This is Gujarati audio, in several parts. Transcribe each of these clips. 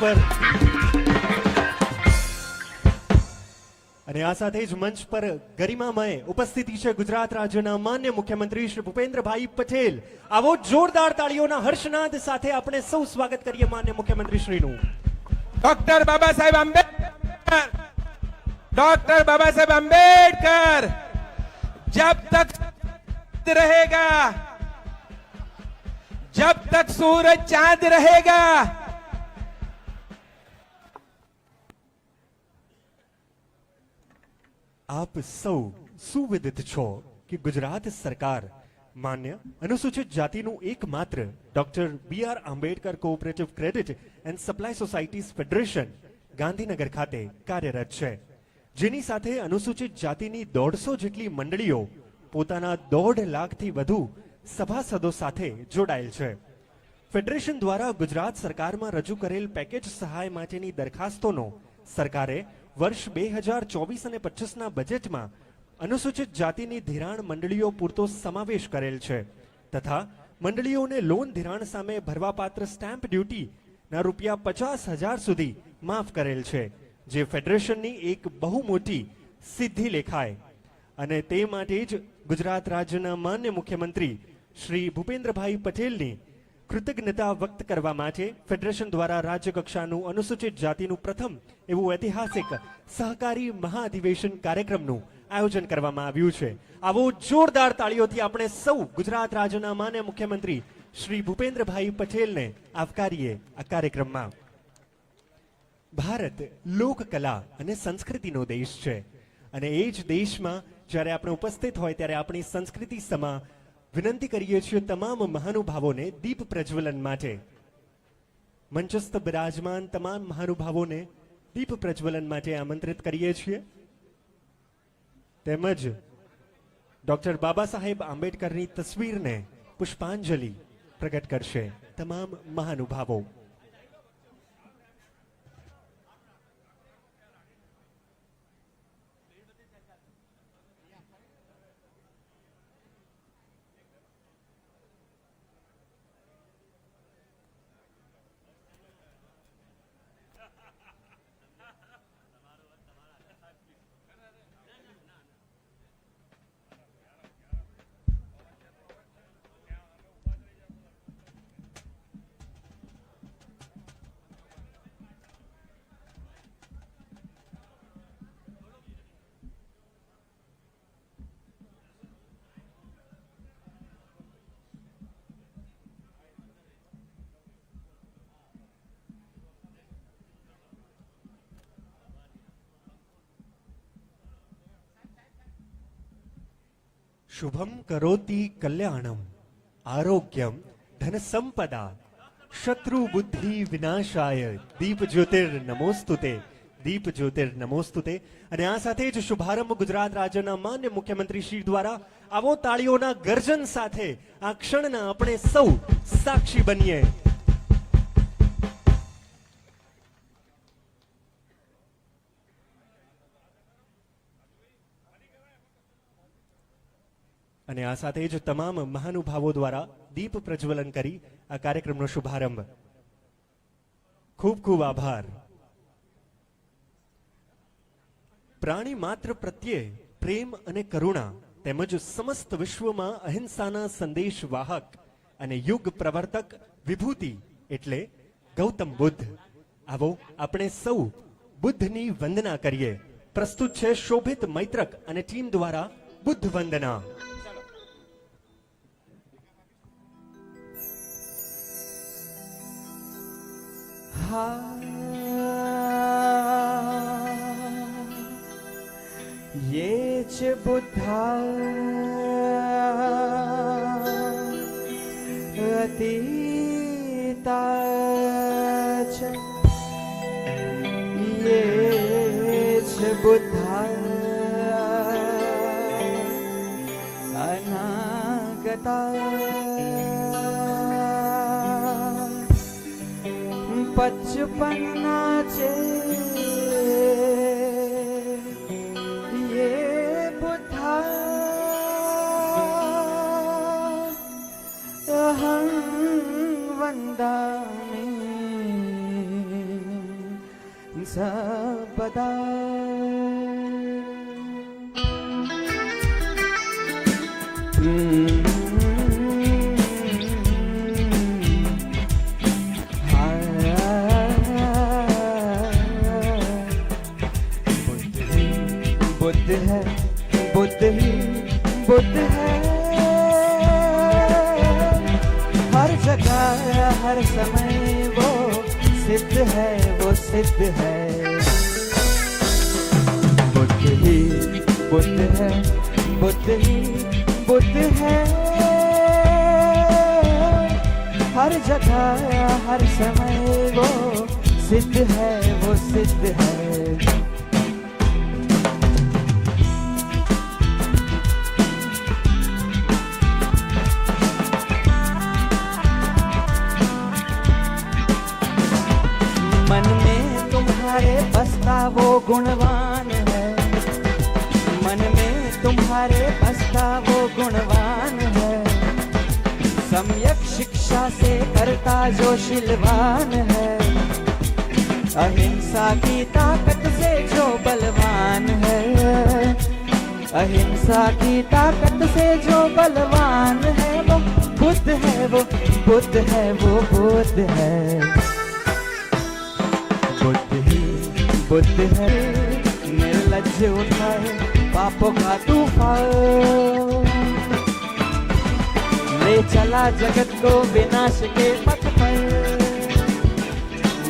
પર અને આ સાથે જ મંચ પર ગરિમામય ઉપસ્થિતિ છે ગુજરાત રાજ્યના માન્ય મુખ્યમંત્રી શ્રી ભૂપેન્દ્રભાઈ પટેલ. આવો જોરદાર તાળીઓના હર્ષનાદ સાથે આપણે સૌ સ્વાગત કરીએ માન્ય મુખ્યમંત્રી શ્રીનું. Doctor Babasaheb Ambedkar, doctor Babasaheb Ambedkar जब तक रहेगा, जब तक सूरज चांद रहेगा. આપ સૌ સુવિદિત છો કે ગુજરાત સરકાર માન્ય અનુસૂચિત જાતિનું એકમાત્ર doctor BR Ambedkar cooperative credit and supply societies federation Gandhinagar ખાતે કાર્યરત છે, જેની સાથે અનુસૂચિત જાતિની 150 જેટલી મંડળીઓ પોતાના 1.5 લાખથી વધુ સભાસદો સાથે જોડાયેલ છે. ફેડરેશન દ્વારા ગુજરાત સરકારમાં રજૂ કરેલ પેકેજ સહાય માટેની દરખાસ્તોનો સરકારે વર્ષ 2024 અને 25ના બજેટમાં અનુસૂચિત જાતિની ધિરાણ મંડળીઓ પૂરતો સમાવેશ કરેલ છે તથા મંડળીઓને લોન ધિરાણ સામે ભરવાપાત્ર સ્ટેમ્પ ડ્યુટીના રૂપિયા 50,000 સુધી માફ કરેલ છે, જે ફેડરેશનની એક બહુ મોટી સિદ્ધિ લેખાય. અને તે માટે જ ગુજરાત રાજ્યના માન્ય મુખ્યમંત્રી શ્રી ભૂપેન્દ્રભાઈ પટેલની કૃતજ્ઞતા વ્યક્ત કરવા માટે ફેડરેશન દ્વારા રાજ્ય કક્ષાનું અનુસૂચિત જાતિનું પ્રથમ એવું ઐતિહાસિક સહકારી મહાઅધિવેશન કાર્યક્રમનું આયોજન કરવામાં આવ્યું છે. આવો જોરદાર તાળીઓથી આપણે સૌ ગુજરાત રાજ્યના માન્ય મુખ્યમંત્રી શ્રી ભૂપેન્દ્રભાઈ પટેલને આવકારીએ આ કાર્યક્રમમાં. ભારત લોકકલા અને સંસ્કૃતિનો દેશ છે અને એ જ દેશમાં જ્યારે આપણે ઉપસ્થિત હોય ત્યારે આપણી સંસ્કૃતિ સમા વિનંતી કરીએ છીએ તમામ મહાનુભાવોને દીપ પ્રજ્વલન માટે. મંચસ્થ બિરાજમાન તમામ મહાનુભાવોને દીપ પ્રજ્વલન માટે આમંત્રિત કરીએ છીએ. તેમજ ડોક્ટર બાબા સાહેબ આંબેડકરની તસવીરને પુષ્પાંજલિ પ્રગટ કરશે તમામ મહાનુભાવો. શુભમ કરોતિ કલ્યાણમ આરોગ્યમ ધન સંપદા શત્રુ બુદ્ધિ વિનાશાય દીપ જ્યોતિર નમોસ્તુતે, દીપ જ્યોતિર નમોસ્તુતે. અને આ સાથે જ શુભારંભ ગુજરાત રાજ્યના માન્ય મુખ્યમંત્રી શ્રી દ્વારા આવો તાળીઓના ગર્જન સાથે આ ક્ષણના આપણે સૌ સાક્ષી બનીએ. અને આ સાથે જ તમામ મહાનુભાવો દ્વારા દીપ પ્રજ્વલન કરી આ કાર્યક્રમનો શુભારંભ. ખૂબ ખૂબ આભાર. પ્રાણી માત્ર પ્રત્યે પ્રેમ અને કરુણા તેમજ સમસ્ત વિશ્વમાં અહિંસાના સંદેશ વાહક અને યુગ પ્રવર્તક વિભૂતિ એટલે ગૌતમ બુદ્ધ. આવો આપણે સૌ બુદ્ધની વંદના કરીએ. પ્રસ્તુત છે શોભિત મૈત્રક અને ટીમ દ્વારા બુદ્ધ વંદના. ये च बुद्धा अतीता च, ये च बुद्धा अनागता. पचपन्ना चे ये बुद्धा अहं वन्दामि. संपदा बुद्ध है बुद्ध ही बुद्ध है हर जगह हर समय वो सिद्ध है वो सिद्ध है बुद्ध ही बुद्ध है बुद्ध ही बुद्ध है हर जगह हर समय वो सिद्ध है वो सिद्ध है मन में तुम्हारे बसता वो गुणवान है मन में तुम्हारे बसता वो गुणवान है सम्यक शिक्षा से करता जो शीलवान है अहिंसा की ताकत से जो बलवान है अहिंसा की ताकत से जो बलवान है वो बुद्ध है वो बुद्ध है वो बुद्ध है बुद्ध ही बुद्ध है निर्लज्ज उठाए पापों का तूफान ले चला जगत को विनाश के पथ पर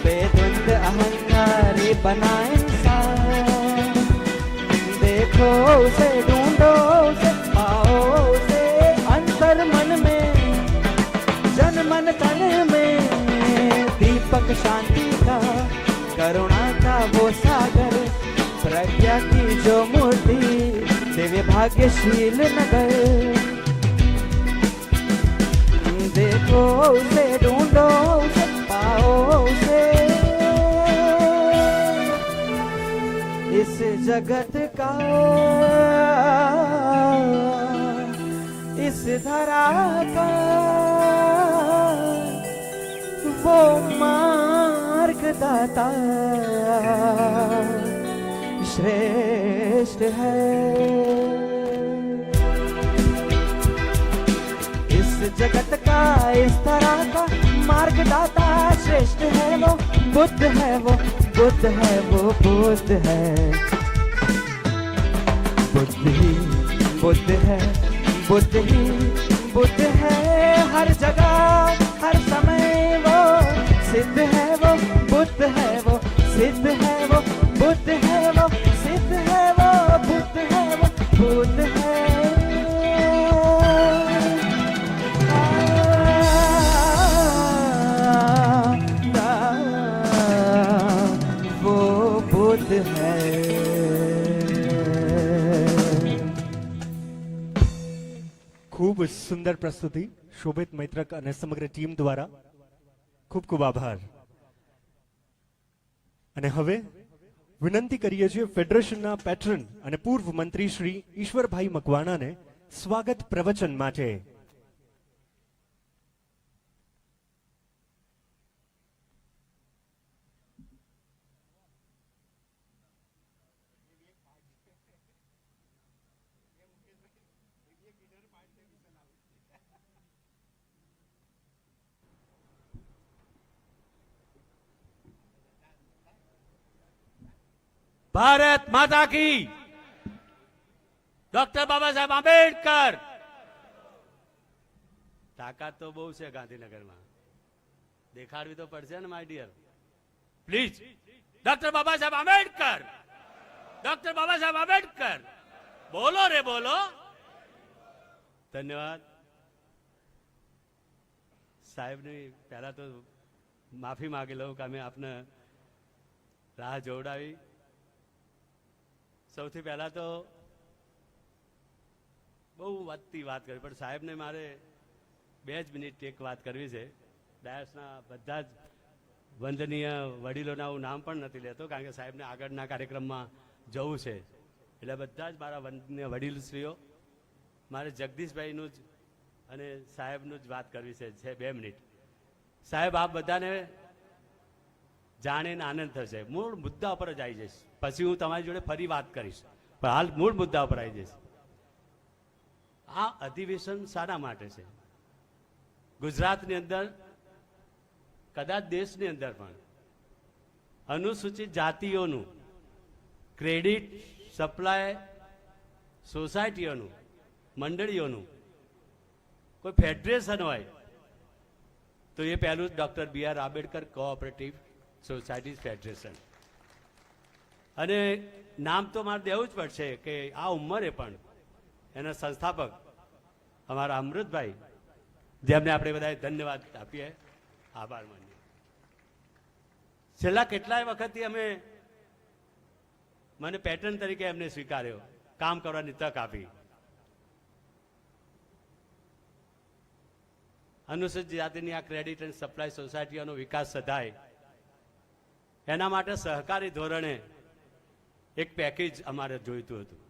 बेधुंध अहंकारी बना इंसान देखो उसे ढूंढो उसे पाओ उसे अंतर मन में जन मन तन में दीपक शांति का करुणा का वो सागर प्रज्ञा की जो मूर्ति दिव्य भाग्यशील नगर देखो उसे ढूंढो उसे पाओ उसे इस जगत का इस धरा का वो मार्गदाता श्रेष्ठ है इस जगत का इस तरह का मार्गदाता श्रेष्ठ है वो बुद्ध है वो बुद्ध है वो बुद्ध है बुद्ध ही बुद्ध है बुद्ध ही बुद्ध है हर जगह हर समय वो सिद्ध है वो बुद्ध है वो सिद्ध है वो बुद्ध है वो सिद्ध है वो बुद्ध है वो बुद्ध है वो बुद्ध है ખૂબ સુંદર પ્રસ્તુતિ શોભિત મૈત્રક અને સમગ્ર ટીમ દ્વારા ખૂબ ખૂબ આભાર અને હવે વિનંતી કરીએ છીએ ફેડરેશનના પેટ્રન અને પૂર્વ મંત્રી શ્રી ઈશ્વરભાઈ મકવાણાને સ્વાગત પ્રવચન માટે भारत माता की डॉक्टर बाबा साहेब आंबेडकर ताकत तो बहु है गांधीनगर में देखाड़वी तो पड़े ना my dear please doctor Babasaheb Ambedkar doctor Babasaheb Ambedkar बोलो रे बोलो धन्यवाद साहेब ने पहला तो माफी मांगे लो कि मैं आपने राह जोड़ावी સૌથી પહેલા તો બહુ વધતી વાત કરી પણ સાહેબને મારે 2 જ મિનિટ એક વાત કરવી છે ડાયસના બધા જ વંદનીય વડીલોના હું નામ પણ નથી લેતો કારણ કે સાહેબને આગળના કાર્યક્રમમાં જવું છે એટલે બધા જ મારા વંદનીય વડીલશ્રીઓ મારે જગદીશભાઈનું જ અને સાહેબનું જ વાત કરવી છે 2 મિનિટ સાહેબ આપ બધાને જાણીને આનંદ થશે. મૂળ મુદ્દા ઉપર જ આવી જઈશ, પછી હું તમારી જોડે ફરી વાત કરીશ, પણ હાલ મૂળ મુદ્દા ઉપર આવી જઈશ. આ અધિવેશન શાના માટે છે? ગુજરાતની અંદર, કદાચ દેશની અંદર પણ અનુસૂચિત જાતિઓનું ક્રેડિટ સપ્લાય સોસાયટીઓનું, મંડળીઓનું કોઈ ફેડરેશન હોય તો એ પહેલું doctor B.R. Ambedkar cooperative societies federation. અને નામ તો મારે દેવું જ પડશે કે આ ઉંમરે પણ એના સંસ્થાપક અમારા અમૃતભાઈ, જેમને આપણે બધાએ ધન્યવાદ આપીએ, આભાર માનીએ. છેલ્લા કેટલાય વખતથી મને પેટર્ન તરીકે એમને સ્વીકાર્યો, કામ કરવાની તક આપી. અનુસૂચિત જાતિની આ ક્રેડિટ એન્ડ સપ્લાય સોસાયટીઓનો વિકાસ સધાય એના માટે સહકારી ધોરણે એક પેકેજ અમારે જોઈતું હતું.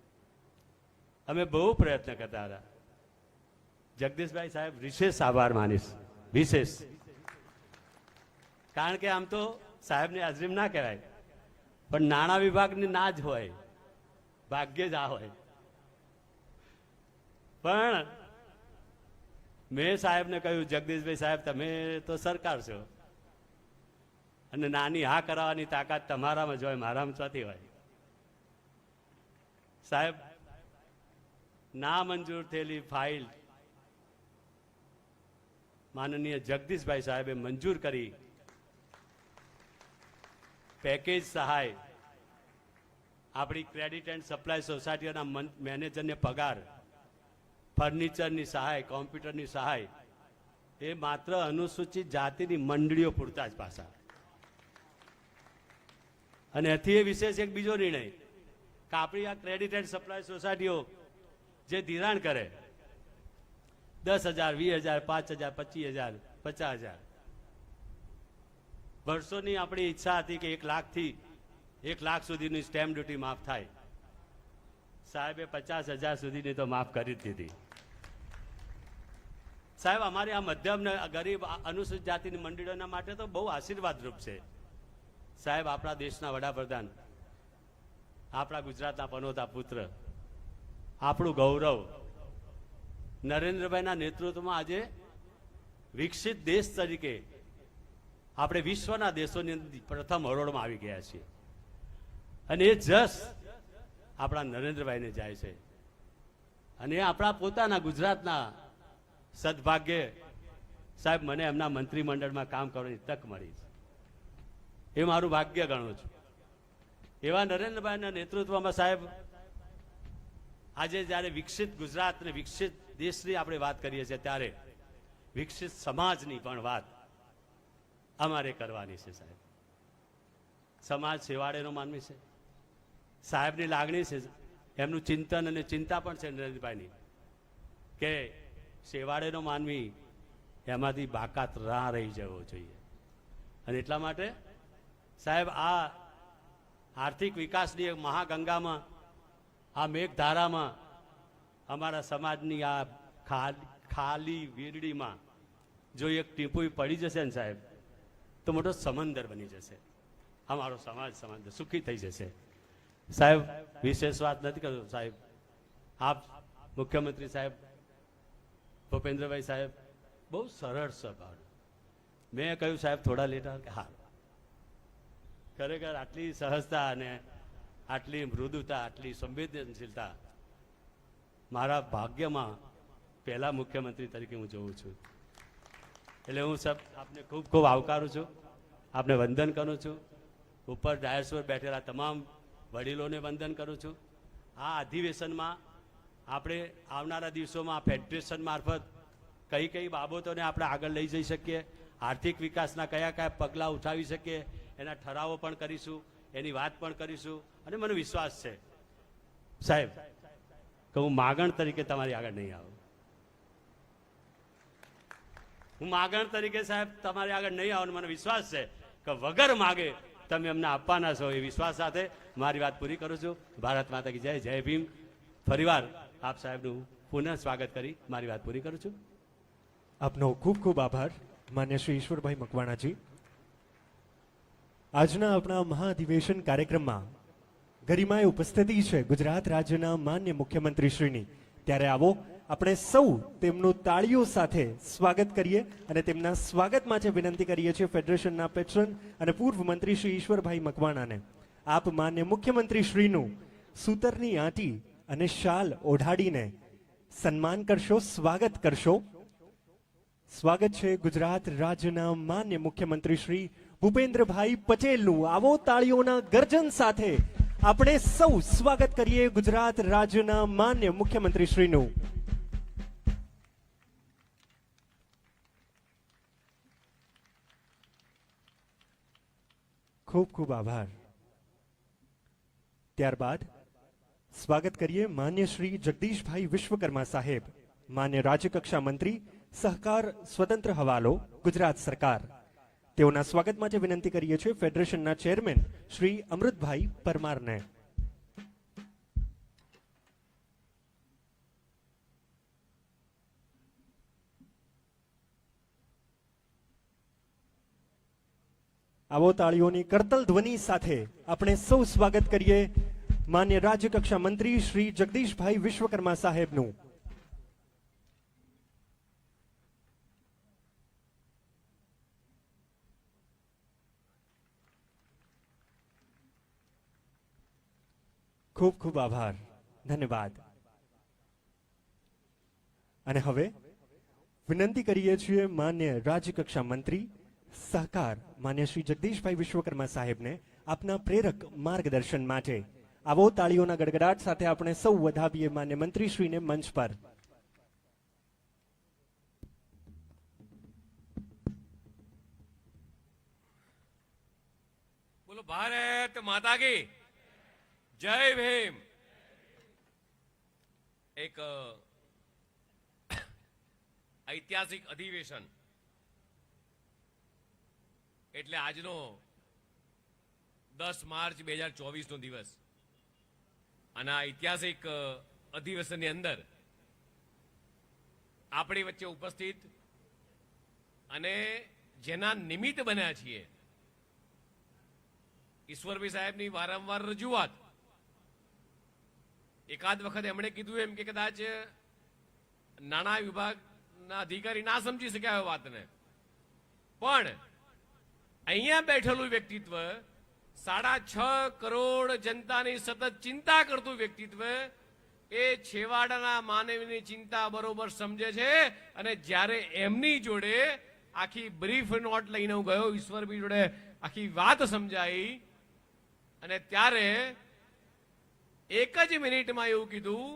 અમે બહુ પ્રયત્ન કરતા હતા. જગદીશભાઈ સાહેબ, વિશેષ આભાર માનીશ, વિશેષ. કારણ કે આમ તો સાહેબની હાજરી ના કહેવાય, પણ નાણાં વિભાગની ના જ હોય, ભાગ્યે જ આ હોય. પણ મેં સાહેબને કહ્યું, જગદીશભાઈ સાહેબ, તમે તો સરકાર છો અને નાની હા કરાવવાની તાકાત તમારામાં જ હોય, મારામાં નથી હોય. સાહેબ, ના મંજૂર થયેલી ફાઇલ માનનીય જગદીશભાઈ સાહેબે મંજૂર કરી. પેકેજ સહાય, આપણી ક્રેડિટ એન્ડ સપ્લાય સોસાયટીઓના મેનેજરને પગાર, ફર્નિચરની સહાય, કોમ્પ્યુટરની સહાય, એ માત્ર અનુસૂચિત જાતિની મંડળીઓ પૂરતા જ પાછા. અને એથી એ વિશેષ એક બીજો નિર્ણય કે આપણી આ ક્રેડિટ એન્ડ સપ્લાય સોસાયટીઓ જે ધિરાણ કરે 10,000, 20,000, 5,000, 25,000, 50,000, વર્ષોની આપણી ઈચ્છા હતી કે 1 લાખથી 1 લાખ સુધીની સ્ટેમ્પ ડ્યુટી માફ થાય. સાહેબે 50,000 સુધીની તો માફ કરી જ દીધી. સાહેબ, અમારી આ મધ્યમ ગરીબ અનુસૂચિત જાતિની મંડળીઓના માટે તો બહુ આશીર્વાદરૂપ છે. સાહેબ, આપણા દેશના વડાપ્રધાન, આપણા ગુજરાતના પનોતા પુત્ર, આપણું ગૌરવ, નરેન્દ્રભાઈના નેતૃત્વમાં આજે વિકસિત દેશ તરીકે આપણે વિશ્વના દેશોની અંદર પ્રથમ હરોળમાં આવી ગયા છીએ. અને એ જસ આપણા નરેન્દ્રભાઈને જાય છે. અને આપણા પોતાના ગુજરાતના સદભાગ્ય, સાહેબ, મને એમના મંત્રીમંડળમાં કામ કરવાની તક મળી છે. એ મારું ભાગ્ય ગણું છું. એવા નરેન્દ્રભાઈના નેતૃત્વમાં સાહેબ, આજે જ્યારે વિકસિત ગુજરાત અને વિકસિત દેશની આપણે વાત કરીએ છીએ, ત્યારે વિકસિત સમાજની પણ વાત અમારે કરવાની છે. સાહેબ, સમાજ છેવાડેનો માનવી છે. સાહેબની લાગણી છે, એમનું ચિંતન અને ચિંતા પણ છે નરેન્દ્રભાઈની, કે છેવાડેનો માનવી એમાંથી બાકાત ના રહી જવો જોઈએ. અને એટલા માટે સાહેબ, આ આર્થિક વિકાસની એક મહાગંગામાં, આ મેઘધારામાં, અમારા સમાજની આ ખાલી વીરડીમાં જો એક ટીપું પડી જશે ને સાહેબ, તો મોટો સમંદર બની જશે. અમારો સમાજ સમંદર સુખી થઈ જશે. સાહેબ, વિશેષ વાત નથી કરતો. સાહેબ, આપ મુખ્યમંત્રી સાહેબ ભૂપેન્દ્રભાઈ સાહેબ બહુ સરળ સ્વભાવ. મેં કહ્યું, સાહેબ થોડા લેટ આવે, કે હા. ખરેખર આટલી સહજતા અને આટલી મૃદુતા, આટલી સંવેદનશીલતા મારા ભાગ્યમાં પહેલા મુખ્યમંત્રી તરીકે હું જોઉં છું. એટલે હું આપને ખૂબ ખૂબ આવકારું છું, આપને વંદન કરું છું. ઉપર ડાયસ પર બેઠેલા તમામ વડીલોને વંદન કરું છું. આ અધિવેશનમાં આપણે આવનારા દિવસોમાં ફેડરેશન મારફત કઈ કઈ બાબતોને આપણે આગળ લઈ જઈ શકીએ, આર્થિક વિકાસના કયા કયા પગલાં ઉઠાવી શકીએ, એના ઠરાવો પણ કરીશું, એની વાત પણ કરીશું. અને મને વિશ્વાસ છે સાહેબ કે હું માગણ તરીકે તમારી આગળ નહીં આવું. હું માગણ તરીકે સાહેબ તમારી આગળ નહીં આવું. મને વિશ્વાસ છે કે વગર માગે તમે અમને આપવાના છો. એ વિશ્વાસ સાથે મારી વાત પૂરી કરું છું. ભારત માતા કી જય. જય ભીમ. ફરીવાર આપ સાહેબનું પુનઃ સ્વાગત કરી મારી વાત પૂરી કરું છું. આપનો ખૂબ ખૂબ આભાર માન્ય શ્રી ઈશ્વરભાઈ મકવાણાજી. આજના આપણા મહાઅધિવેશન કાર્યક્રમમાં ગરિમાએ ઉપસ્થિતિ છે ગુજરાત રાજ્યના માન્ય મુખ્યમંત્રીશ્રીની. ત્યારે આવો આપણે સૌ તેમનું તાળીઓ સાથે સ્વાગત કરીએ અને તેમના સ્વાગત માટે વિનંતી કરીએ છીએ ફેડરેશનના પેટ્રન અને પૂર્વ મંત્રી શ્રી ઈશ્વરભાઈ મકવાણાને. આપ માન્ય મુખ્યમંત્રીશ્રીનું સૂતરની આંટી અને શાલ ઓઢાડીને સન્માન કરશો, સ્વાગત કરશો. સ્વાગત છે ગુજરાત રાજ્યના માન્ય મુખ્યમંત્રી શ્રી ભૂપેન્દ્રભાઈ પટેલનું. આવો તાળીઓના ગર્જન સાથે આપણે સૌ સ્વાગત કરીએ ગુજરાત રાજ્યના માન્ય મુખ્યમંત્રી શ્રીનું. ખૂબ ખૂબ આભાર. ત્યારબાદ સ્વાગત કરીએ માન્ય શ્રી જગદીશભાઈ વિશ્વકર્મા સાહેબ, માન્ય રાજ્યકક્ષા મંત્રી સહકાર સ્વતંત્ર હવાલો ગુજરાત સરકાર. તેઓના સ્વાગત માટે વિનંતી કરીએ છીએ ફેડરેશનના ચેરમેન શ્રી અમૃતભાઈ પરમારને. આવો તાળીઓની કરતલ ધ્વનિ સાથે આપણે સૌ સ્વાગત કરીએ માન્ય રાજ્યકક્ષા મંત્રી શ્રી જગદીશભાઈ વિશ્વકર્મા સાહેબનું. ખૂબ ખૂબ આભાર, ધન્યવાદ. અને હવે વિનંતી કરીએ છીએ માન્ય રાજ્યકક્ષા મંત્રી સહકાર માન્ય શ્રી જગદીશભાઈ વિશ્વકર્મા સાહેબને આપના પ્રેરક માર્ગદર્શન માટે. આવો તાળીઓના ગડગડાટ સાથે આપણે સૌ વધાવીએ માન્ય મંત્રીશ્રીને મંચ પર. બોલો ભારત માતા કી જય ભીમ. એક ઐતિહાસિક અધિવેશન એટલે આજનો 10 માર્ચ 2024 નો દિવસ. અને આ ઐતિહાસિક અધિવેશનની અંદર આપણી વચ્ચે ઉપસ્થિત અને જેના નિમિત્ત બન્યા છીએ ઈશ્વરભાઈ સાહેબની વારંવાર રજૂઆત. એકાદ વખત એમણે કીધું એમ કે કદાચ નાણાં વિભાગના અધિકારી ના સમજી શક્યા હોય વાતને, પણ અહીંયા બેઠેલું વ્યક્તિત્વ 6.5 કરોડ જનતાની સતત ચિંતા કરતું વ્યક્તિત્વ એ છેવાડાના માનવીની ચિંતા બરોબર સમજે છે. અને જ્યારે એમની જોડે આખી બ્રીફ નોટ લઈને હું ગયો, ઈશ્વરભાઈ જોડે આખી વાત સમજાઈ અને ત્યારે એક જ મિનિટમાં એવું કીધું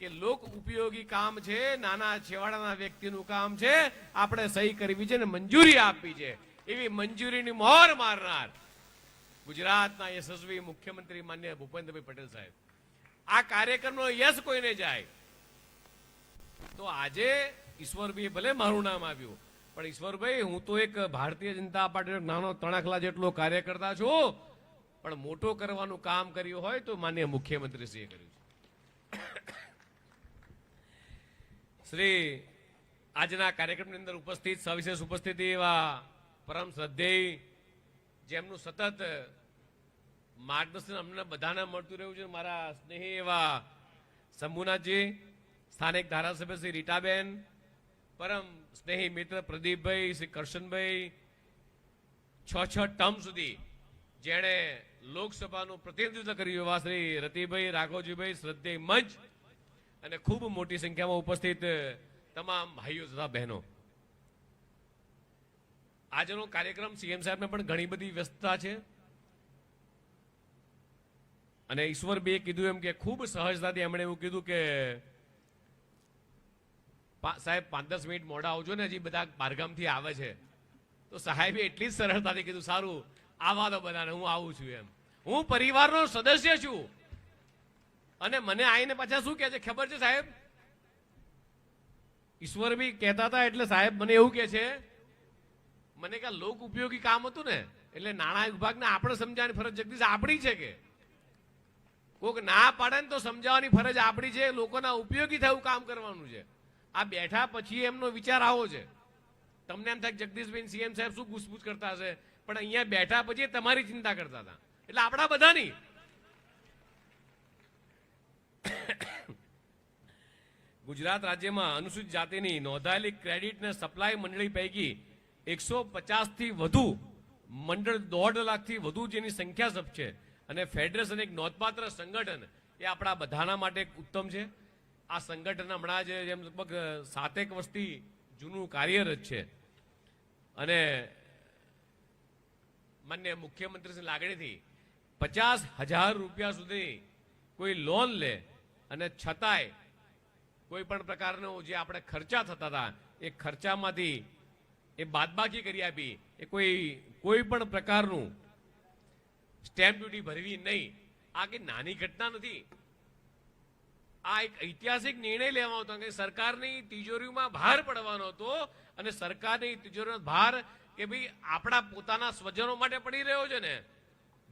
કે લોક ઉપયોગી કામ છે, નાના છેવાડાના વ્યક્તિનું કામ છે, આપણે સહી કરવી છે ને મંજૂરી આપવી છે. એવી મંજૂરીની મોહર મારનાર ગુજરાતના યશસ્વી મુખ્યમંત્રી માન્ય ભૂપેન્દ્રભાઈ પટેલ સાહેબ. આ કાર્યક્રમનો યશ કોઈને જાય તો આજે ઈશ્વરભાઈ ભલે મારું નામ આવ્યું, પણ ઈશ્વરભાઈ હું તો એક ભારતીય જનતા પાર્ટીનો નાનો તણખલા જેટલો કાર્યકર્તા છું, પણ મોટો કરવાનું કામ કર્યું હોય તો માન્ય મુખ્યમંત્રીશ્રીએ કર્યું છે. શ્રી આજના કાર્યક્રમની અંદર ઉપસ્થિત સવિશેષ ઉપસ્થિતિ એવા પરમ શ્રદ્ધેય જેમનું સતત માર્ગદર્શન અમને બધાને મળતું રહ્યું છે, મારા સ્નેહી એવા શંભુનાથજી, સ્થાનિક ધારાસભ્ય શ્રી રીટાબેન, પરમ સ્નેહી મિત્ર પ્રદીપભાઈ, શ્રી કરશનભાઈ, 6 ટર્મ સુધી જેણે લોકસભાનું પ્રતિનિધિત્વ કર્યું એવા શ્રી રતિભાઈ, રાઘવજીભાઈ, શ્રદ્ધેય મંચ અને ખૂબ મોટી સંખ્યામાં ઉપસ્થિત તમામ ભાઈઓ તથા બહેનો. આજનો કાર્યક્રમ સીએમ સાહેબને પણ ઘણી બધી વ્યસ્તતા છે અને ઈશ્વરભાઈએ કીધું એમ કે ખૂબ સહજતાથી એમણે એવું કીધું કે સાહેબ 5-10 મિનિટ મોડા આવજો ને, હજી બધા બહારગામથી આવે છે. તો સાહેબે એટલી જ સરળતાથી કીધું સારું આવા દો બધાને, હું આવું છું. એમ હું પરિવારનો સદસ્ય છું અને મને આવીને પાછા શું કહે છે ખબર છે સાહેબ? ઈશ્વરભાઈ કહેતા હતા એટલે સાહેબ મને એવું કહે છે, મને કે લોક ઉપયોગી કામ હતું ને એટલે નાણાં વિભાગને આપણે સમજાવવાની ફરજ જગદીશ આપણી છે કે કોઈક ના પાડે ને તો સમજાવવાની ફરજ આપણી છે, લોકોના ઉપયોગી થયું કામ કરવાનું છે. આ બેઠા પછી એમનો વિચાર આવો છે. તમને એમ થાય જગદીશભાઈ સીએમ સાહેબ શું પૂછપૂછ કરતા હશે, પણ અહીંયા બેઠા પછી તમારી ચિંતા કરતા હતા, એટલે આપણા બધાની. ગુજરાત રાજ્યમાં અનુસૂચિત જાતિની નોંધાયેલી ક્રેડિટ ને સપ્લાય મંડળી પૈકી 150 થી વધુ મંડળ 1.5 લાખથી વધુ જેની સંખ્યા સબ છે અને ફેડરેશન એક નોંધપાત્ર સંગઠન એ આપણા બધાના માટે એક ઉત્તમ છે. આ સંગઠન હમણાં જ જેમ લગભગ 7 વર્ષથી જૂનું કાર્યરત છે અને માન્ય મુખ્યમંત્રીની લાગણીથી 50,000 રૂપિયા સુધી કોઈ લોન લે અને છતાંય કોઈ પણ પ્રકારનો જે આપણે ખર્ચા થતા હતા એ ખર્ચામાંથી એ બાદબાકી કરી આપી, એ કોઈ પણ પ્રકારનું સ્ટેમ્પ ડ્યુટી ભરવી નહીં. આ કે નાની ઘટના નથી, આ એક ઐતિહાસિક નિર્ણય લેવાનો હતો કે સરકારની તિજોરીમાં ભાર પડવાનો હતો અને સરકારની તિજોરીનો ભાર કે ભાઈ આપણા પોતાના સ્વજનો માટે પડી રહ્યો છે ને,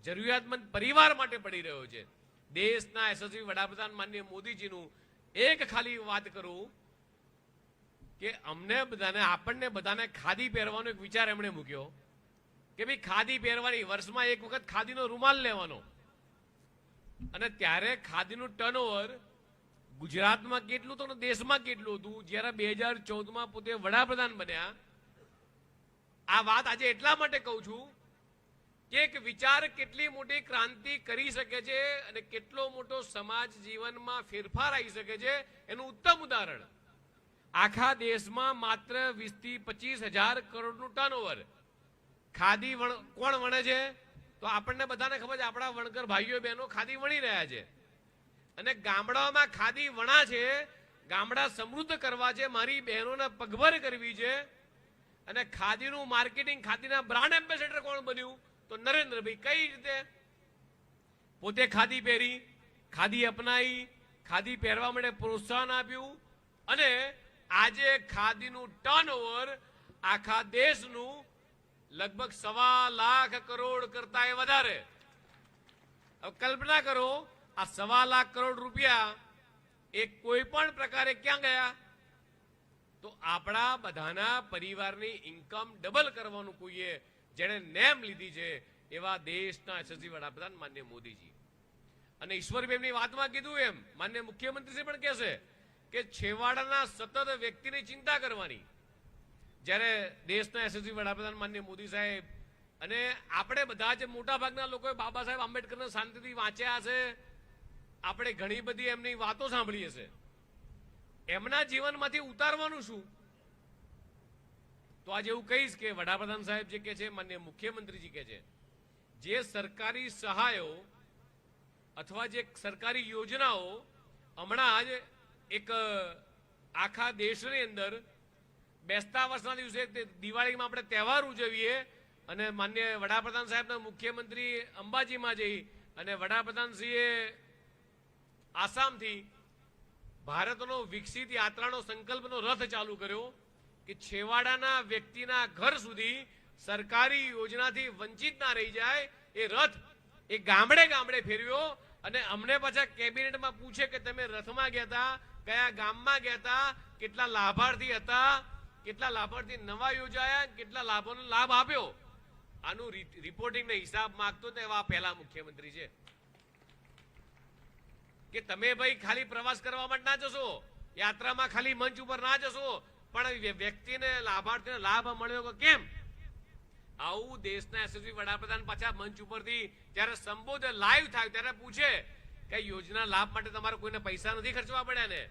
જરૂરિયાતમંદ પરિવાર માટે પડી રહ્યો છે. દેશના યશસ્વી વડાપ્રધાન માનનીય મોદીજીનું એક ખાલી વાત કરું કે આપણને બધાને ખાદી પહેરવાનો એક વિચાર એમણે મૂક્યો કે ભાઈ ખાદી પહેરવાની, વર્ષમાં એક વખત ખાદીનો રૂમાલ લેવાનો. અને ત્યારે ખાદીનું ટર્નઓવર ગુજરાતમાં કેટલું હતું, દેશમાં કેટલું હતું. જ્યારે 2014માં પોતે વડાપ્રધાન બન્યા. આ વાત આજે એટલા માટે કહું છું કે એક વિચાર કેટલી મોટી ક્રાંતિ કરી શકે છે અને કેટલો મોટો સમાજ જીવનમાં ફેરફાર આવી શકે છે એનું ઉત્તમ ઉદાહરણ. આખા દેશમાં માત્ર 20 થી 25,000 કરોડનું ટર્નઓવર ખાદી કોણ વણે છે? તો આપણને બધાને ખબર છે, આપણા વણકર ભાઈઓ બહેનો ખાદી વણી રહ્યા છે અને ગામડાઓમાં ખાદી વણા છે. ગામડા સમૃદ્ધ કરવા છે, મારી બહેનોને પગભર કરવી છે. અને ખાદીનું માર્કેટિંગ, ખાદીના બ્રાન્ડ એમ્બેસેડર કોણ બન્યું? તો નરેન્દ્રભાઈ. કઈ રીતે? પોતે ખાદી પહેરી, ખાદી અપનાવી, ખાદી પહેરવા માટે પ્રોત્સાહન આપ્યું અને આજે ખાદીનું ટર્નઓવર આખા દેશનું લગભગ 1.25 લાખ કરોડ કરતા વધારે. હવે કલ્પના કરો, આ 1.25 લાખ કરોડ રૂપિયા એ કોઈ પણ પ્રકારે ક્યાં ગયા? તો આપણા બધાના પરિવારની ઇન્કમ ડબલ કરવાનું કોઈએ જેણે નેમ લીધી છે એવા દેશના યશસ્વી વડાપ્રધાન માનનીય મોદીજી. અને ઈશ્વરભાઈની વાતમાં કીધું એમ માનનીય મુખ્યમંત્રી પણ કહેશે કે છેવાડાના સતત વ્યક્તિની ચિંતા કરવાની. જ્યારે દેશના યશસ્વી વડાપ્રધાન માનનીય મોદી સાહેબ અને આપણે બધા જ મોટા ભાગના લોકોએ બાબા સાહેબ આંબેડકરને શાંતિથી વાંચ્યા હશે, આપણે ઘણી બધી એમની વાતો સાંભળી હશે. એમના જીવનમાંથી ઉતારવાનું શું? તો આજે એવું કહીશ કે વડાપ્રધાન સાહેબ જે કે છે, માનનીય મુખ્યમંત્રીજી કે છે, જે સરકારી સહાયો અથવા જે સરકારી યોજનાઓ હમણાં જ એક આખા દેશની અંદર બેસતા વર્ષના દિવસે દિવાળીમાં આપણે તહેવાર ઉજવીએ અને માન્ય વડાપ્રધાન સાહેબના મુખ્યમંત્રી અંબાજીમાં જઈ અને વડાપ્રધાનશ્રીએ આસામથી ભારતનો વિકસિત યાત્રાનો સંકલ્પનો રથ ચાલુ કર્યો કે છેવાડાના વ્યક્તિના ઘર સુધી સરકારી યોજનાથી વંચિત ના રહી જાય. એ રથ એ ગામડે ગામડે ફેરવ્યો અને અમને પાછા કેબિનેટમાં પૂછે કે તમે રથમાં ગયા હતા, કયા ગામમાં ગયા હતા, કેટલા લાભાર્થી હતા, કેટલા લાભાર્થી નવા યોજાયા, કેટલા લાભોનો લાભ આપ્યો. આનું રિપોર્ટિંગ ને હિસાબ માંગતો તો એવા પહેલા મુખ્યમંત્રી છે કે તમે ભાઈ ખાલી પ્રવાસ કરવા માટે ના જશો, યાત્રામાં ખાલી મંચ ઉપર ના જશો, પણ વ્યક્તિને લાભાર્થીને લાભ મળ્યો કે કેમ? આવું દેશના યશસ્વી વડાપ્રધાન પાછા મંચ ઉપરથી જ્યારે સંબોધન લાઈવ થાય ત્યારે પૂછે કે યોજના લાભ માટે તમારે કોઈને પૈસા નથી ખર્ચવા પડ્યા ને?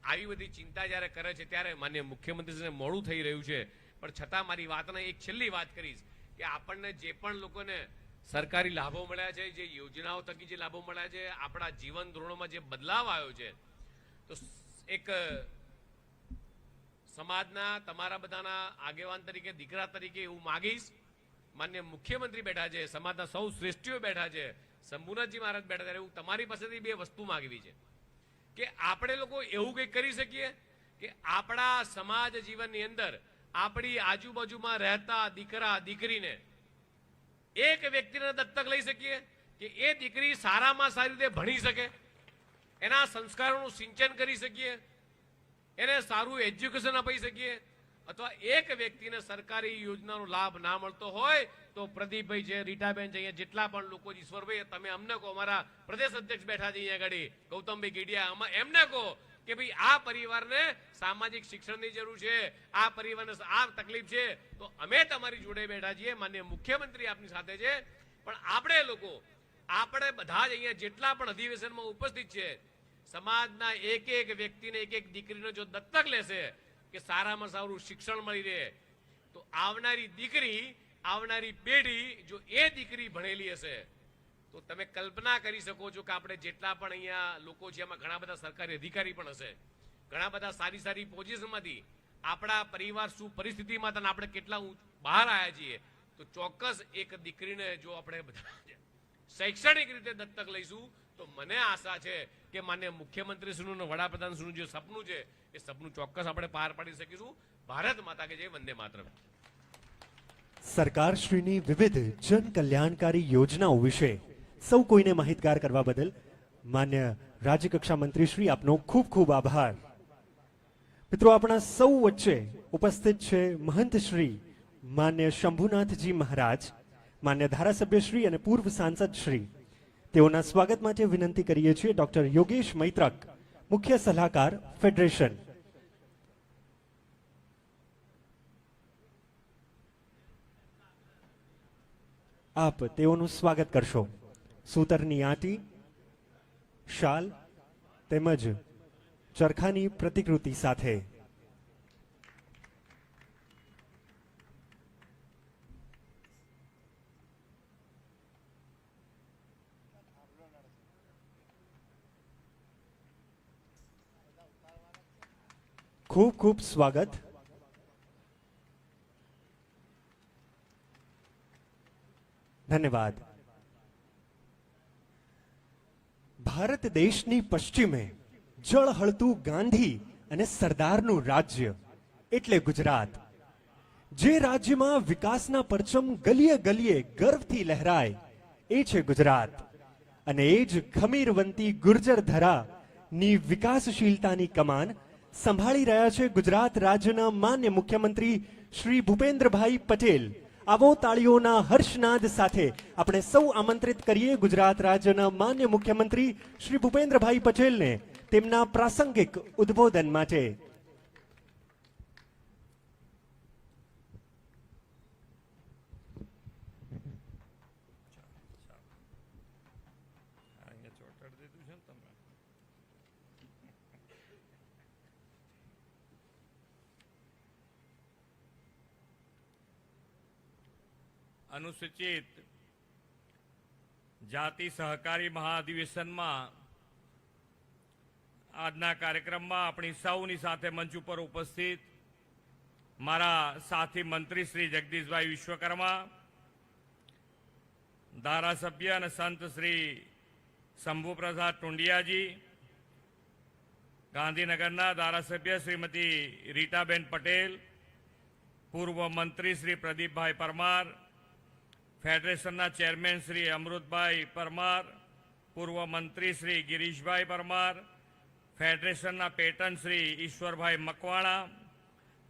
આવી બધી ચિંતા જ્યારે કરે છે ત્યારે માન્ય મુખ્યમંત્રીને મોડું થઈ રહ્યું છે, પણ છતાં મારી વાતને એક છેલ્લી વાત કરીશ કે આપણને જે પણ લોકોને સરકારી લાભો મળ્યા છે, જે યોજનાઓ થકી જે લાભો મળ્યા છે, આપણા જીવન ધોરણોમાં જે બદલાવ આવ્યો છે, તો એક સમાજના તમારા બધાના આગેવાન તરીકે, દીકરા તરીકે એવું માગીશ, માન્ય મુખ્યમંત્રી બેઠા છે, સમાજના સૌ શ્રેષ્ઠીઓ બેઠા છે, શંભુનાથજી મહારાજ બેઠા છે, એવું તમારી પાસેથી 2 વસ્તુ માગવી છે કે આપણે લોકો એવું કંઈક કરી શકીએ કે આપણા સમાજ જીવનની અંદર આપણી આજુબાજુમાં રહેતા દીકરા દીકરીને એક વ્યક્તિને દત્તક લઈ શકીએ કે એ દીકરી સારામાં સારી રીતે ભણી શકે, એના સંસ્કારોનું સિંચન કરી શકીએ, એને સારું એજ્યુકેશન આપી શકીએ. અથવા એક વ્યક્તિને સરકારી યોજનાનો લાભ ના મળતો હોય તો પ્રદીપભાઈ છે, રીટાબેન છે, અહીંયા જેટલા પણ લોકો છે, ઈશ્વરભાઈ તમે અમને કહો, અમારા પ્રદેશ અધ્યક્ષ બેઠા છે અહીંયા આગળ ગૌતમભાઈ ગીડિયા, એમને કહો કે ભાઈ આ પરિવારને સામાજિક શિક્ષણની જરૂર છે, આ પરિવારને આ તકલીફ છે, તો અમે તમારી જોડે બેઠા છીએ, માનનીય મુખ્યમંત્રી આપની સાથે છે, પણ આપણે બધા જ અહીંયા જેટલા પણ અધિવેશનમાં ઉપસ્થિત છે, સમાજના એક એક વ્યક્તિને એક એક દીકરીને જો દત્તક લેશે કે સારામાં સારું શિક્ષણ મળી રહે, તો આવનારી દીકરી, આવનારી પેઢી જો એ દીકરી ભણેલી હશે તો તમે કલ્પના કરી શકો છો કે આપણે જેટલા પણ અહીંયા લોકો છે એમાં ઘણા બધા સરકારી અધિકારી પણ હશે, ઘણા બધા સારી સારી પોઝિશનમાંથી આપણા પરિવાર શું પરિસ્થિતિમાં હતા આપણે કેટલા બહાર આવ્યા છીએ, તો ચોક્કસ એક દીકરીને જો આપણે બધા શૈક્ષણિક રીતે દત્તક લઈશું તો મને આશા છે કે માન્ય મુખ્યમંત્રીશ્રીનું અને વડાપ્રધાનશ્રીનું જે સપનું છે એ સપનું ચોક્કસ આપણે પાર પાડી શકીશું. ભારત માતા કે જય, વંદે માતરમ. સરકારશ્રીની વિવિધ જન કલ્યાણકારી યોજનાઓ વિશે સૌ કોઈને માહિતગાર કરવા બદલ માન્ય રાજ્યકક્ષા મંત્રી શ્રી આપનો ખૂબ ખૂબ આભાર. મિત્રો, આપણા સૌ વચ્ચે ઉપસ્થિત છે મહંત શ્રી માન્ય શંભુનાથજી મહારાજ, માન્ય ધારાસભ્ય શ્રી અને પૂર્વ સાંસદ શ્રી. તેઓના સ્વાગત માટે વિનંતી કરીએ છીએ ડોક્ટર યોગેશ મૈત્રક, મુખ્ય સલાહકાર ફેડરેશન. આપ તેઓનું સ્વાગત કરશો સૂતરની આંટી, શાલ તેમજ ચરખાની પ્રતિકૃતિ સાથે. ખૂબ ખૂબ સ્વાગત. ધન્યવાદ. ભારત દેશની પશ્ચિમે જળહળતું ગાંધી અને સરદારનું રાજ્ય એટલે ગુજરાત. જે રાજ્યમાં વિકાસના પરચમ ગલીએ ગલીએ ગર્વથી લહેરાય એ છે ગુજરાત. અને એ જ ખમીરવંતી ગુર્જર ધરાની વિકાસશીલતાની કમાન સંભાળી રહ્યા છે ગુજરાત રાજ્યના માન્ય મુખ્યમંત્રી શ્રી ભૂપેન્દ્રભાઈ પટેલ. આવો તાળીઓના હર્ષનાદ સાથે આપણે સૌ આમંત્રિત કરીએ ગુજરાત રાજ્યના માન્ય મુખ્યમંત્રી શ્રી ભૂપેન્દ્રભાઈ પટેલને તેમના પ્રાસંગિક ઉદ્બોધન માટે. અનુસૂચિત જાતિ સહકારી મહાઅધિવેશનમાં આજના કાર્યક્રમમાં આપણી સૌની સાથે મંચ ઉપર ઉપસ્થિત મારા સાથી મંત્રી શ્રી જગદીશભાઈ વિશ્વકર્મા, ધારાસભ્ય અને સંત શ્રી શંભુપ્રસાદ ટુંડિયાજી, ગાંધીનગરના ધારાસભ્ય શ્રીમતી રીટાબેન પટેલ, પૂર્વ મંત્રી શ્રી પ્રદીપભાઈ પરમાર, ફેડરેશનના ચેરમેન શ્રી અમૃતભાઈ પરમાર, પૂર્વ મંત્રી શ્રી ગિરીશભાઈ પરમાર, ફેડરેશનના પેટર્ન શ્રી ઈશ્વરભાઈ મકવાણા,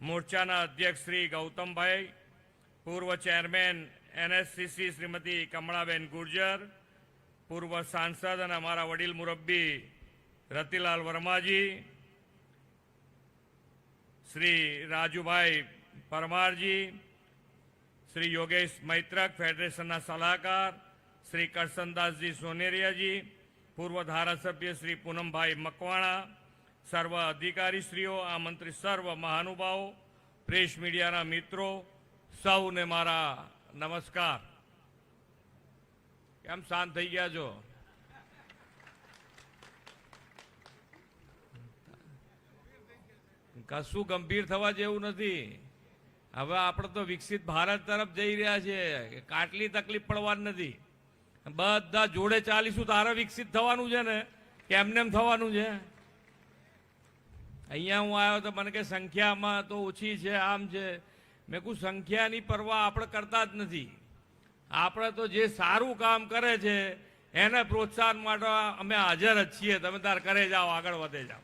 મોરચાના અધ્યક્ષ શ્રી ગૌતમભાઈ, પૂર્વ ચેરમેન એનએસસીસી શ્રીમતી કમળાબેન ગુર્જર, પૂર્વ સાંસદ અને અમારા વડીલ મુરબ્બી રતિલાલ વર્માજી, શ્રી રાજુભાઈ પરમારજી, શ્રી યોગેશ મૈત્રક ફેડરેશનના સલાહકાર, શ્રી કરસનદાસજી સોનેરિયાજી, પૂર્વ ધારાસભ્ય શ્રી પૂનમભાઈ મકવાણા, સર્વ અધિકારીશ્રીઓ, આમંત્રિત સર્વ મહાનુભાવો, પ્રેસ મીડિયાના મિત્રો, સૌને મારા નમસ્કાર. કેમ શાંત થઈ ગયા છો? કશું ગંભીર થવા જેવું નથી. હવે આપણે તો વિકસિત ભારત તરફ જઈ રહ્યા છીએ, કાટલી તકલીફ પડવાની નથી. બધા જોડે ચાલીશું તારે વિકસિત થવાનું છે ને કે એમનેમ થવાનું છે? અહીંયા હું આવ્યો તો મને કે સંખ્યામાં તો ઓછી છે, આમ છે. મેં કહું સંખ્યાની પરવા આપણે કરતા જ નથી. આપણે તો જે સારું કામ કરે છે એને પ્રોત્સાહન માટે અમે હાજર જ છીએ. તમે તાર કરે જાઓ, આગળ વધે જાઓ.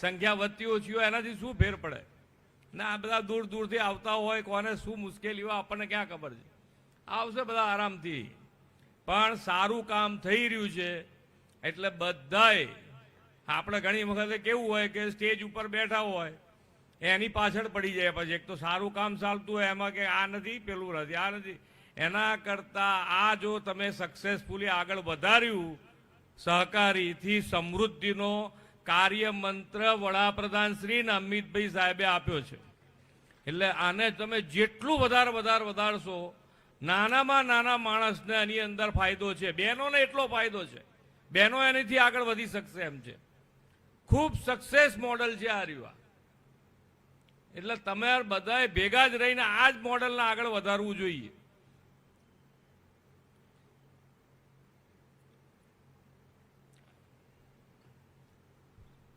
સંખ્યા વધતી ઓછી હોય એનાથી શું ફેર પડે? ના, આ બધા દૂર દૂરથી આવતા હોય, કોને શું મુશ્કેલી હોય આપણને ક્યાં ખબર છે? આવશે બધા આરામથી. પણ સારું કામ થઈ રહ્યું છે એટલે બધાએ, આપણે ઘણી વખતે કેવું હોય કે સ્ટેજ ઉપર બેઠા હોય એની પાછળ પડી જાય, પછી એક તો સારું કામ ચાલતું હોય એમાં કે આ નથી, પેલું નથી, આ નથી. એના કરતાં આ જો તમે સક્સેસફુલી આગળ વધાર્યું, સહકારીથી સમૃદ્ધિનો કાર્ય મંત્ર વડાપ્રધાન શ્રી અમિતભાઈ સાહેબે આપ્યો છે. એટલે આને તમે જેટલું વધારશો, નાનામાં નાના માણસને એની અંદર ફાયદો છે, બહેનોને એટલો ફાયદો છે, બહેનો એનાથી આગળ વધી શકશે એમ છે. ખૂબ સક્સેસ મોડલ છે આ રહ્યું. એટલે તમે બધાએ ભેગા જ રહીને આ જ મોડલને આગળ વધારવું જોઈએ.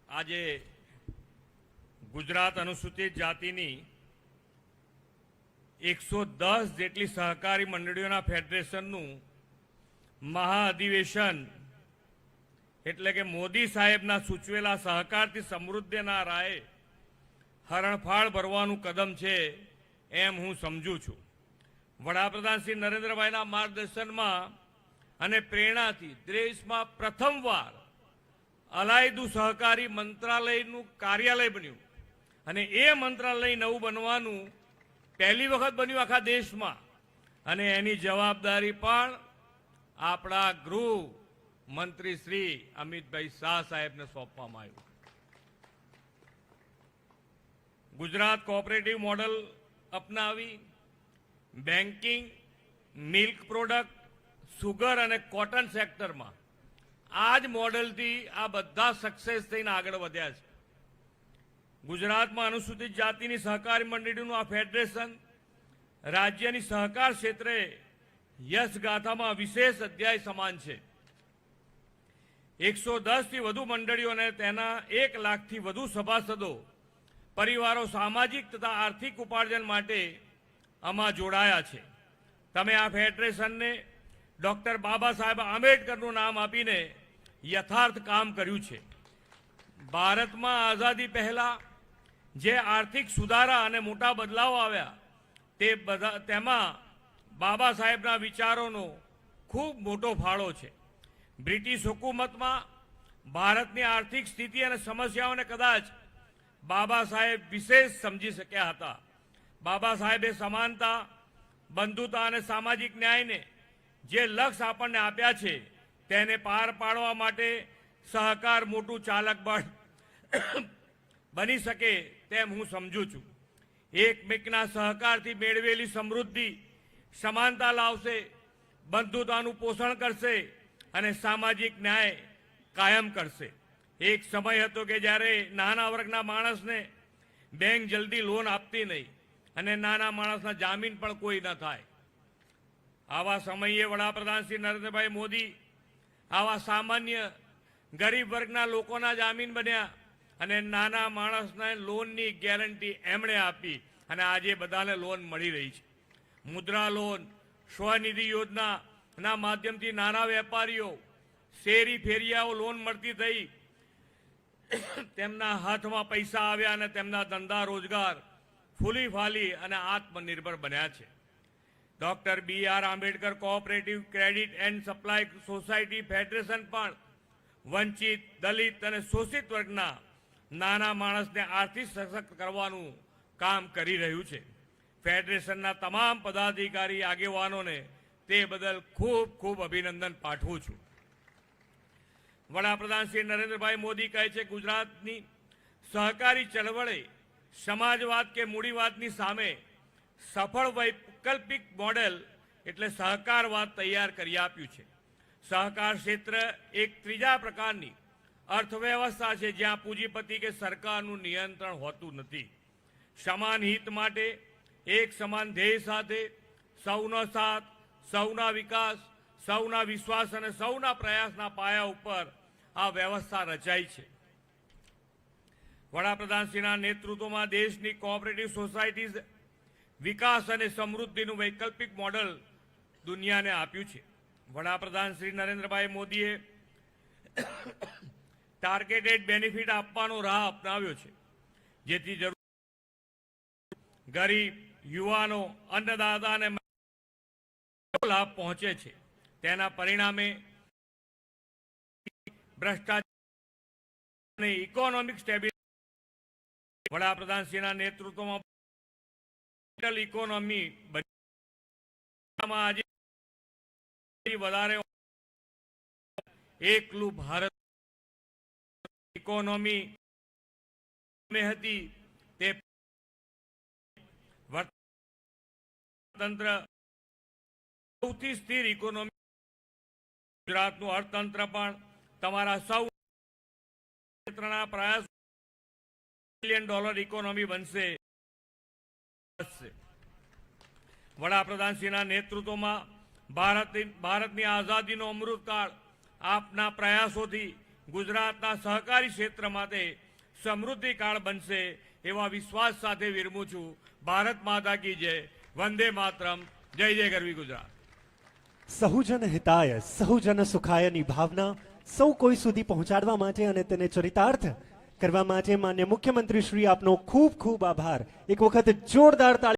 આજે ગુજરાત અનુસૂચિત જાતિની 110 જેટલી સહકારી મંડળીઓના ફેડરેશનનું મહાઅધિવેશન, એટલે કે મોદી સાહેબના સૂચવેલા સહકારથી સમૃદ્ધિના રાહે હરણફાળ ભરવાનું કદમ છે એમ હું સમજું છું. વડાપ્રધાન શ્રી નરેન્દ્રભાઈના માર્ગદર્શનમાં અને પ્રેરણાથી દેશમાં પ્રથમવાર અલાયદું સહકારી મંત્રાલયનું કાર્યાલય બન્યું, અને એ મંત્રાલય નવું બનવાનું પહેલી વખત બન્યું આખા દેશમાં. અને એની જવાબદારી પણ આપણા ગૃહ મંત્રી શ્રી અમિતભાઈ શાહ સાહેબને સોંપવામાં આવ્યું. ગુજરાત કોઓપરેટિવ મોડલ અપનાવી બેન્કિંગ, મિલ્ક પ્રોડક્ટ, સુગર અને કોટન સેક્ટરમાં આ જ મોડલથી આ બધા સક્સેસ થઈને આગળ વધ્યા છે. ગુજરાતમાં અનુસૂચિત જાતિની સહકારી મંડળીનું આ ફેડરેશન રાજ્યની સહકાર ક્ષેત્રે યશગાથામાં વિશેષ અધ્યાય સમાન છે. 110થી વધુ મંડળીઓ અને તેના 1 લાખથી વધુ સભાસદો પરિવારો સામાજિક તથા આર્થિક ઉપાર્જન માટે આમાં જોડાયા છે. તમે આ ફેડરેશનને ડૉક્ટર બાબા સાહેબ આંબેડકરનું નામ આપીને યથાર્થ કામ કર્યું છે. ભારતમાં આઝાદી પહેલા જે આર્થિક સુધારા અને મોટા બદલાવ આવ્યા તેમાં બાબા સાહેબના વિચારોનો ખૂબ મોટો ફાળો છે. બ્રિટિશ હુકુમતમાં ભારતની આર્થિક સ્થિતિ અને સમસ્યાઓને કદાચ બાબા સાહેબ વિશેષ સમજી શક્યા હતા. બાબા સાહેબે સમાનતા, બંધુતા અને સામાજિક ન્યાયને જે લક્ષ્ય આપણને આપ્યા છે તેને પાર પાડવા માટે સહકાર મોટું ચાલક બળ બની શકે તેમ હું સમજું છું. એકમેકના સહકારથી મેળવેલી સમૃદ્ધિ સમાનતા લાવશે, બંધુતાનું પોષણ કરશે અને સામાજિક ન્યાય કાયમ કરશે. એક સમય હતો કે જ્યારે નાના વર્ગના માણસને બેંક જલ્દી લોન આપતી નહીં અને નાના માણસના જામીન પણ કોઈ ન થાય. આવા સમયે વડાપ્રધાન શ્રી નરેન્દ્રભાઈ મોદી આવા સામાન્ય ગરીબ વર્ગના લોકોના જામીન બન્યા અને નાના માણસને લોનની ગેરંટી એમણે આપી અને આજે બધાને લોન મળી રહી છે. મુદ્રા લોન, સ્વનિધિ યોજનાના માધ્યમથી નાના વેપારીઓ, શેરી ફેરિયાઓ લોન મળતી થઈ, તેમના હાથમાં પૈસા આવ્યા અને તેમના ધંધા રોજગાર ફૂલી ફાલી અને આત્મનિર્ભર બન્યા છે. Doctor BR Ambedkar cooperative credit and supply society federation પણ વંચિત, દલિત અને શોષિત વર્ગના નાના માણસને આર્થિક સશક્ત કરવાનું કામ કરી રહ્યું છે. ફેડરેશનના તમામ પદાધિકારી આગેવાનોને તે બદલ ખૂબ ખૂબ અભિનંદન પાઠવું છું. વડાપ્રધાન શ્રી નરેન્દ્રભાઈ મોદી કહે છે, ગુજરાતની સહકારી ચળવળે સમાજવાદ કે મૂડીવાદની સામે સફળ વૈકલ્પિક મોડેલ એટલે સહકારવાદ તૈયાર કરી આપ્યું છે. સહકાર ક્ષેત્ર એક ત્રીજા પ્રકારની અર્થવ્યવસ્થા છે જ્યાં પૂંજીપતિ કે સરકારનું નિયંત્રણ હોતું નથી. સમાન હિત માટે એક સમાન ધ્યેય સાથે સૌનો સાથ, સૌના વિકાસ, સૌના વિશ્વાસ અને સૌના પ્રયાસના પાયા ઉપર આ વ્યવસ્થા રચાઈ છે. વડાપ્રધાનશ્રીના નેતૃત્વમાં દેશની કોઓપરેટિવ સોસાયટીઝ વિકાસ અને સમૃદ્ધિનું વૈકલ્પિક મોડલ દુનિયાને આપ્યું છે. વડાપ્રધાન શ્રી નરેન્દ્રભાઈ મોદીએ ટાર્ગેટેડ બેનિફિટ આપવાનો રાહ અપનાવ્યો છે, જેથી ગરીબ, યુવાનો, અન્નદાતા અને લાભ પહોંચે છે. તેના પરિણામે ભ્રષ્ટાચાર અને ઇકોનોમિક સ્ટેબિલિટી વડાપ્રધાનશ્રીના નેતૃત્વમાં ડિજિટલ ઇકોનોમી આજે વધારે એકલું ભારત ઇકોનોમી હતી તે તંત્ર સૌથી સ્થિર ઇકોનોમી ગુજરાતનું અર્થતંત્ર પણ તમારા સૌ ક્ષેત્રના પ્રયાસ $1 બિલિયન ઇકોનોમી બનશે. વડાપ્રધાનશ્રીના નેતૃત્વમાં ભારતની આઝાદીનો અમૃતકાળ આપના પ્રયાસોથી ગુજરાતના સહકારી ક્ષેત્ર માટે સમૃદ્ધિકાળ બનશે એવા વિશ્વાસ સાથે વિરમું છું. ભારત માતા કી જય. વંદે માતરમ. જય જય ગરવી ગુજરાત. સહુજન હિતાય સહુજન સુખાયની ભાવના સૌ કોઈ સુધી પહોંચાડવા માટે અને તેને ચરિતાર્થ કરવા માટે માન્ય મુખ્યમંત્રી શ્રી આપનો ખૂબ ખૂબ આભાર. એક વખત જોરદાર તાળી